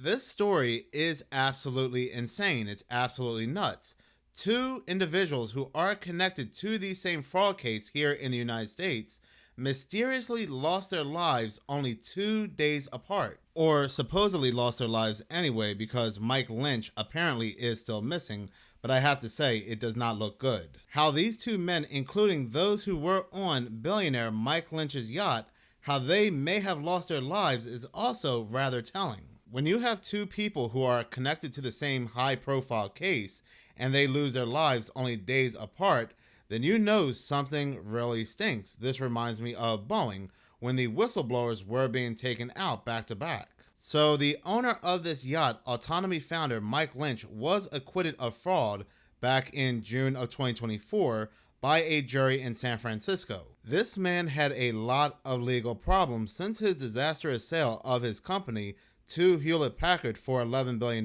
This story is absolutely insane. It's absolutely nuts. Two individuals who are connected to the same fraud case here in the United States mysteriously lost their lives only 2 days apart, or supposedly lost their lives anyway because Mike Lynch apparently is still missing, but I have to say it does not look good. How these two men, including those who were on billionaire Mike Lynch's yacht, how they may have lost their lives is also rather telling. When you have two people who are connected to the same high profile case and they lose their lives only days apart, then you know something really stinks. This reminds me of Boeing when the whistleblowers were being taken out back to back. So the owner of this yacht, Autonomy founder Mike Lynch, was acquitted of fraud back in June of 2024 by a jury in San Francisco. This man had a lot of legal problems since his disastrous sale of his company to Hewlett Packard for $11 billion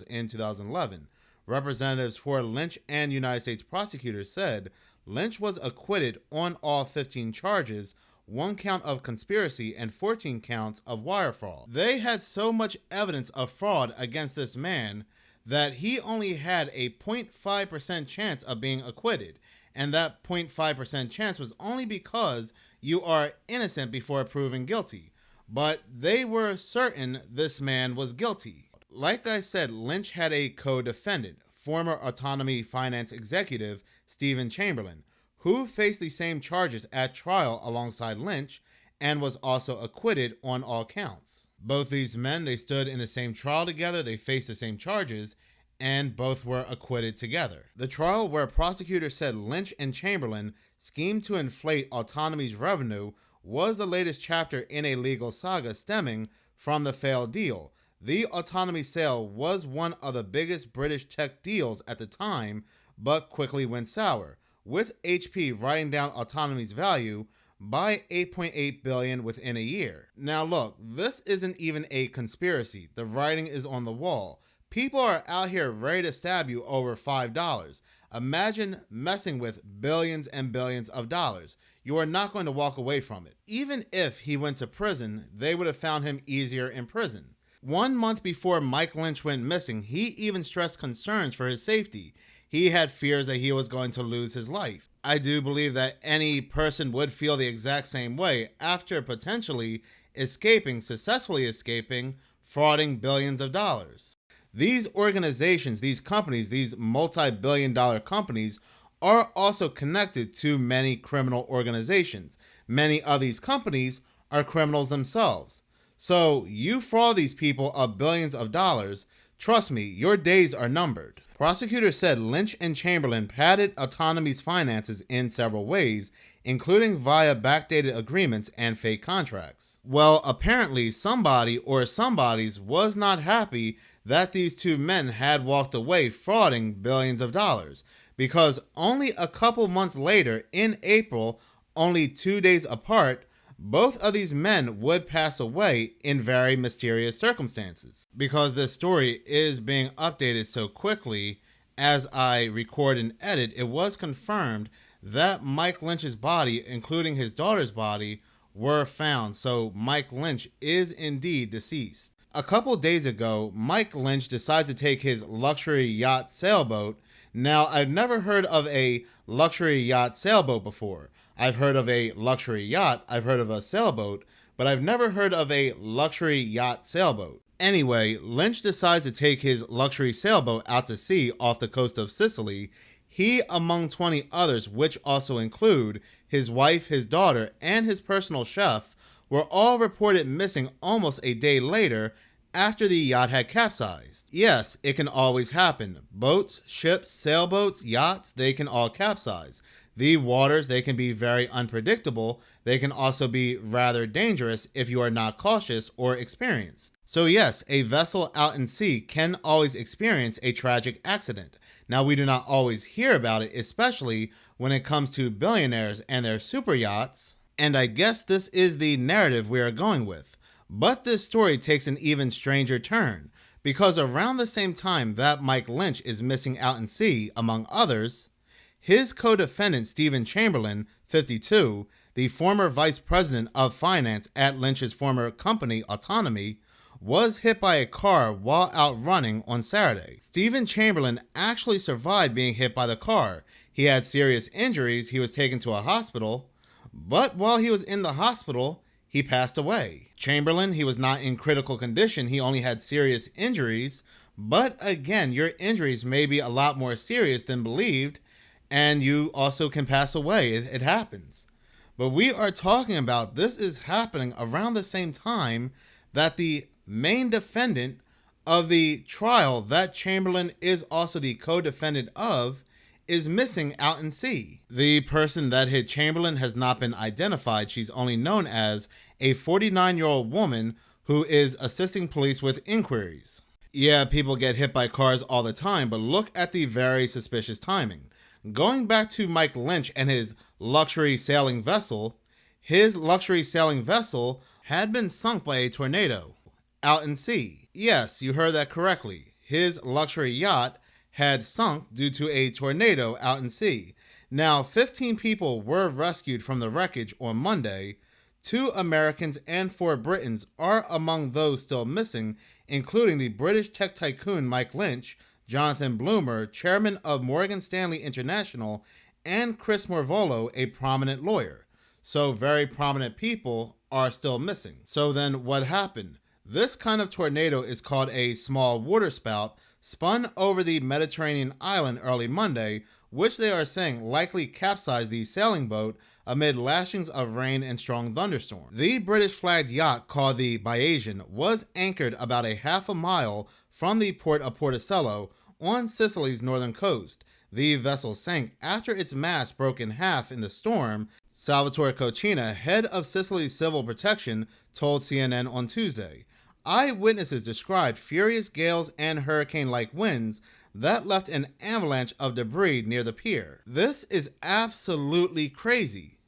in 2011. Representatives for Lynch and United States prosecutors said Lynch was acquitted on all 15 charges, one count of conspiracy and 14 counts of wire fraud. They had so much evidence of fraud against this man that he only had a 0.5% chance of being acquitted. And that 0.5% chance was only because you are innocent before proven guilty. But they were certain this man was guilty. Like I said, Lynch had a co-defendant, former Autonomy finance executive Stephen Chamberlain, who faced the same charges at trial alongside Lynch and was also acquitted on all counts. Both these men, they stood in the same trial together, they faced the same charges, and both were acquitted together. The trial, where prosecutors said Lynch and Chamberlain schemed to inflate Autonomy's revenue, was the latest chapter in a legal saga stemming from the failed deal. The Autonomy sale was one of the biggest British tech deals at the time, but quickly went sour, with HP writing down Autonomy's value by $8.8 billion within a year. Now look, this isn't even a conspiracy. The writing is on the wall. People are out here ready to stab you over $5. Imagine messing with billions and billions of dollars. You are not going to walk away from it. Even if he went to prison, they would have found him easier in prison. 1 month before Mike Lynch went missing, he even stressed concerns for his safety. He had fears that he was going to lose his life. I do believe that any person would feel the exact same way after potentially successfully escaping, frauding billions of dollars. These organizations, these companies, these multi-billion-dollar companies are also connected to many criminal organizations. Many of these companies are criminals themselves. So you fraud these people of billions of dollars, trust me, your days are numbered. Prosecutors said Lynch and Chamberlain padded Autonomy's finances in several ways, including via backdated agreements and fake contracts. Well, apparently somebody or somebodies was not happy that these two men had walked away frauding billions of dollars, because only a couple months later, in April, only 2 days apart, both of these men would pass away in very mysterious circumstances. Because this story is being updated so quickly as I record and edit, it was confirmed that Mike Lynch's body, including his daughter's body, were found. So Mike Lynch is indeed deceased. A couple days ago, Mike Lynch decides to take his luxury yacht sailboat. Now, I've never heard of a luxury yacht sailboat before. I've heard of a luxury yacht, I've heard of a sailboat, but I've never heard of a luxury yacht sailboat. Anyway, Lynch decides to take his luxury sailboat out to sea off the coast of Sicily. He, among 20 others, which also include his wife, his daughter, and his personal chef, were all reported missing almost a day later after the yacht had capsized. Yes, it can always happen. Boats, ships, sailboats, yachts, they can all capsize. The waters, they can be very unpredictable. They can also be rather dangerous if you are not cautious or experienced. So yes, a vessel out in sea can always experience a tragic accident. Now, we do not always hear about it, especially when it comes to billionaires and their super yachts. And I guess this is the narrative we are going with. But this story takes an even stranger turn, because around the same time that Mike Lynch is missing out in sea, among others, his co-defendant Stephen Chamberlain, 52, the former vice president of finance at Lynch's former company Autonomy, was hit by a car while out running on Saturday. Stephen Chamberlain actually survived being hit by the car. He had serious injuries. He was taken to a hospital, but while he was in the hospital, he passed away. Chamberlain, he was not in critical condition. He only had serious injuries, but again, your injuries may be a lot more serious than believed, and you also can pass away. It happens. But we are talking about this is happening around the same time that the main defendant of the trial that Chamberlain is also the co-defendant of is missing out in sea. The person that hit Chamberlain has not been identified. She's only known as a 49-year-old woman who is assisting police with inquiries. Yeah, people get hit by cars all the time, but look at the very suspicious timing. Going back to Mike Lynch and his luxury sailing vessel, his luxury sailing vessel had been sunk by a tornado out in sea. Yes, you heard that correctly. His luxury yacht had sunk due to a tornado out in sea. Now, 15 people were rescued from the wreckage on Monday. 2 Americans and 4 Britons are among those still missing, including the British tech tycoon Mike Lynch, Jonathan Bloomer, chairman of Morgan Stanley International, and Chris Morvolo, a prominent lawyer. So very prominent people are still missing. So then what happened? This kind of tornado is called a small waterspout, spun over the Mediterranean island early Monday, which they are saying likely capsized the sailing boat amid lashings of rain and strong thunderstorms. The British flagged yacht called the Billionaire was anchored about a half a mile from the port of Porticello on Sicily's northern coast. The vessel sank after its mast broke in half in the storm, Salvatore Cochina, head of Sicily's civil protection, told CNN on Tuesday. Eyewitnesses described furious gales and hurricane-like winds that left an avalanche of debris near the pier. This is absolutely crazy.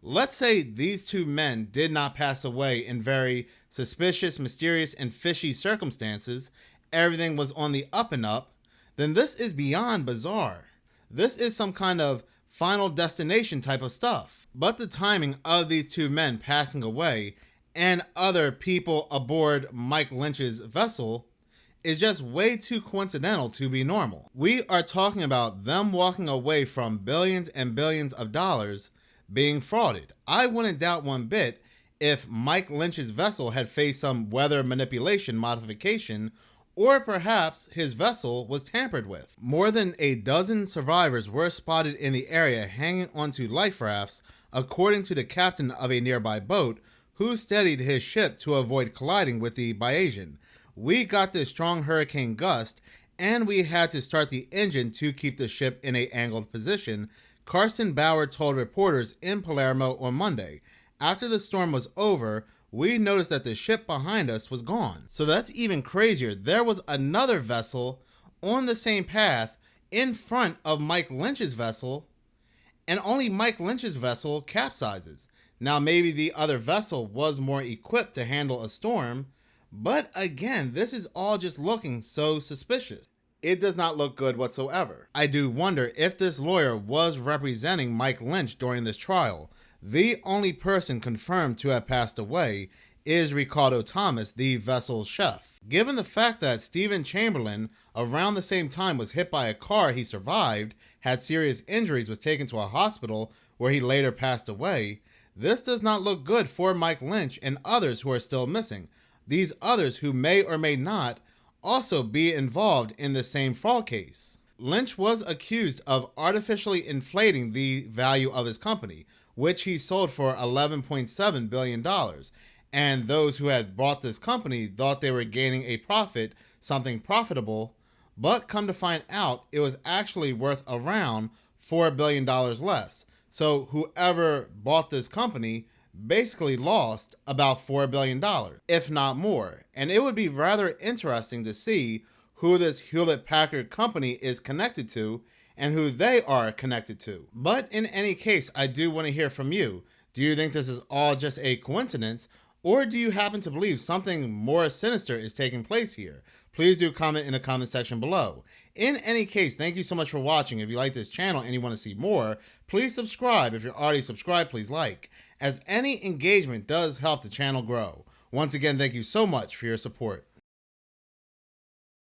Let's say these 2 men did not pass away in very suspicious, mysterious, and fishy circumstances. Everything was on the up and up. Then this is beyond bizarre. This is some kind of Final Destination type of stuff. But the timing of these 2 men passing away and other people aboard Mike Lynch's vessel is just way too coincidental to be normal. We are talking about them walking away from billions and billions of dollars being frauded. I wouldn't doubt one bit if Mike Lynch's vessel had faced some weather manipulation modification, or perhaps his vessel was tampered with. More than a dozen survivors were spotted in the area hanging onto life rafts, according to the captain of a nearby boat, who steadied his ship to avoid colliding with the Billionaire. We got this strong hurricane gust, and we had to start the engine to keep the ship in an angled position, Carsten Bauer told reporters in Palermo on Monday. After the storm was over, we noticed that the ship behind us was gone. So that's even crazier. There was another vessel on the same path in front of Mike Lynch's vessel, and only Mike Lynch's vessel capsizes. Now, maybe the other vessel was more equipped to handle a storm, but again, this is all just looking so suspicious. It does not look good whatsoever. I do wonder if this lawyer was representing Mike Lynch during this trial. The only person confirmed to have passed away is Ricardo Thomas, the vessel's chef. Given the fact that Stephen Chamberlain, around the same time, was hit by a car, he survived, had serious injuries, was taken to a hospital where he later passed away, this does not look good for Mike Lynch and others who are still missing. These others who may or may not also be involved in the same fraud case. Lynch was accused of artificially inflating the value of his company, which he sold for $11.7 billion. And those who had bought this company thought they were gaining a profit, something profitable, but come to find out it was actually worth around $4 billion less. So whoever bought this company basically lost about $4 billion, if not more. And it would be rather interesting to see who this Hewlett Packard company is connected to and who they are connected to. But in any case, I do want to hear from you. Do you think this is all just a coincidence, or do you happen to believe something more sinister is taking place here? Please do comment in the comment section below. In any case, thank you so much for watching. If you like this channel and you want to see more, please subscribe. If you're already subscribed, please like, as any engagement does help the channel grow. Once again, thank you so much for your support.